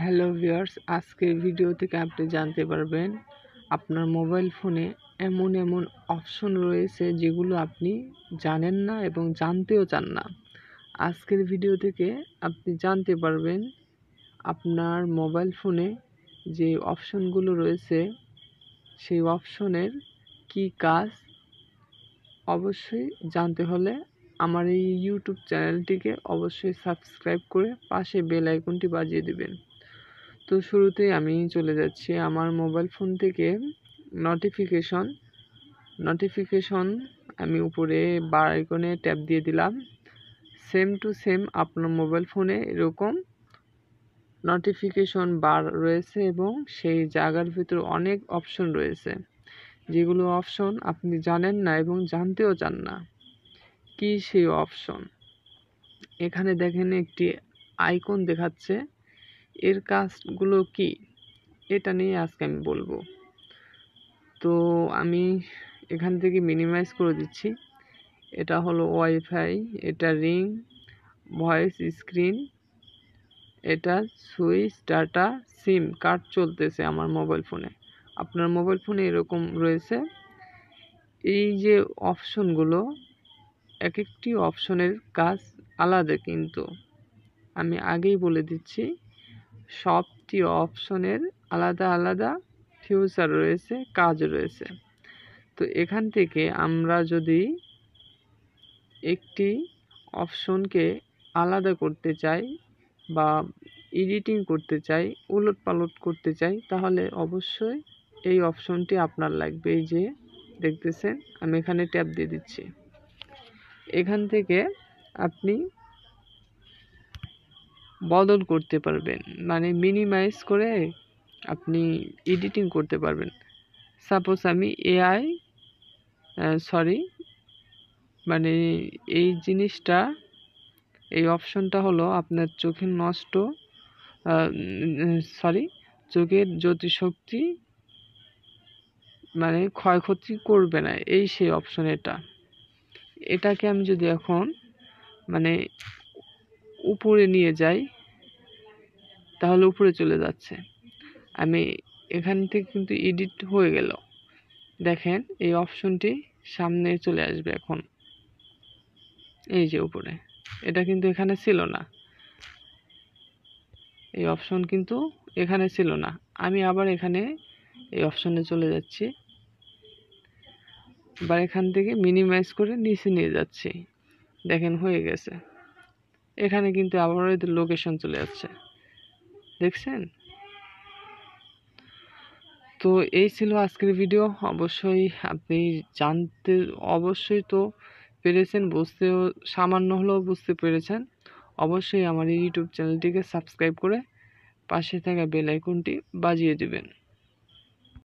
Hello viewers, আজকের video থেকে আপনি জানতে পারবেন আপনার মোবাইল ফোনে এমন এমন অপশন রয়েছে যেগুলো আপনি জানেন না এবং জানতেও চান না। আজকের ভিডিও থেকে আপনি জানতে পারবেন আপনার মোবাইল ফোনে যে অপশনগুলো রয়েছে সেই অপশনের কি কাজ। অবশ্যই জানতে হলে আমার এই ইউটিউব চ্যানেলটিকে অবশ্যই সাবস্ক্রাইব করে পাশে বেল আইকনটি বাজিয়ে দিবেন। তো শুরুতেই আমি চলে যাচ্ছি আমার মোবাইল ফোন থেকে নোটিফিকেশন আমি উপরে বার আইকনে ট্যাপ দিয়ে দিলাম। সেম টু সেম আপনার মোবাইল ফোনে এরকম নোটিফিকেশন বার রয়েছে এবং সেই জায়গার ভিতর অনেক অপশন রয়েছে যেগুলো অপশন আপনি জানেন না এবং জানতেও চান না। কি সেই অপশন? এখানে দেখেন একটি আইকন দেখাচ্ছে, এর কাজগুলো কি এটা নিয়ে আজকে আমি বলবো। তো আমি এখান থেকে মিনিমাইজ করে দিচ্ছি। এটা হলো ওয়াইফাই, এটা রিং, ভয়েস স্ক্রিন, এটা সুইচ, ডাটা, সিম কার্ড চলতেছে আমার মোবাইল ফোনে। আপনার মোবাইল ফোনে এরকম রয়েছে। এই যে অপশনগুলো, এক একটি অপশনের কাজ আলাদা, কিন্তু আমি আগেই বলে দিচ্ছি সবটি অপশনের আলাদা আলাদা ফিউচার রয়েছে, কাজ রয়েছে। তো এখান থেকে আমরা যদি একটি অপশনকে আলাদা করতে চাই বা এডিটিং করতে চাই, উলটপালট করতে চাই, তাহলে অবশ্যই এই অপশনটি আপনার লাগবে। এই যে দেখতেছেন আমি এখানে ট্যাপ দিয়ে দিচ্ছি। এখান থেকে আপনি বদল করতে পারবেন, মানে মিনিমাইজ করে আপনি এডিটিং করতে পারবেন। সাপোজ আমি এআই মানে এই জিনিসটা, এই অপশনটা হলো আপনার চোখের জ্যোতিশক্তি মানে ক্ষয়ক্ষতি করবে না, এই সেই অপশন। এটাকে আমি যদি এখন মানে উপরে নিয়ে যাই তাহলে উপরে চলে যাচ্ছে। আমি এখান থেকে কিন্তু এডিট হয়ে গেল, দেখেন এই অপশনটি সামনে চলে আসবে এখন। এই যে উপরে, এটা কিন্তু এখানে ছিল না, এই অপশন কিন্তু এখানে ছিল না। আমি আবার এখানে এই অপশনে চলে যাচ্ছি, এবার এখান থেকে মিনিমাইজ করে নিচে নিয়ে যাচ্ছি, দেখেন হয়ে গেছে। এখানে কিন্তু আবার লোকেশন চলে যাচ্ছে, দেখছেন? তো এই ছিল আজকের ভিডিও। অবশ্যই আপনি জানতে অবশ্যই তো পেরেছেন, বুঝতেও সামান্য হলেও বুঝতে পেরেছেন। অবশ্যই আমার এই ইউটিউব চ্যানেলটিকে সাবস্ক্রাইব করে পাশে থাকা বেল আইকনটি বাজিয়ে দিবেন।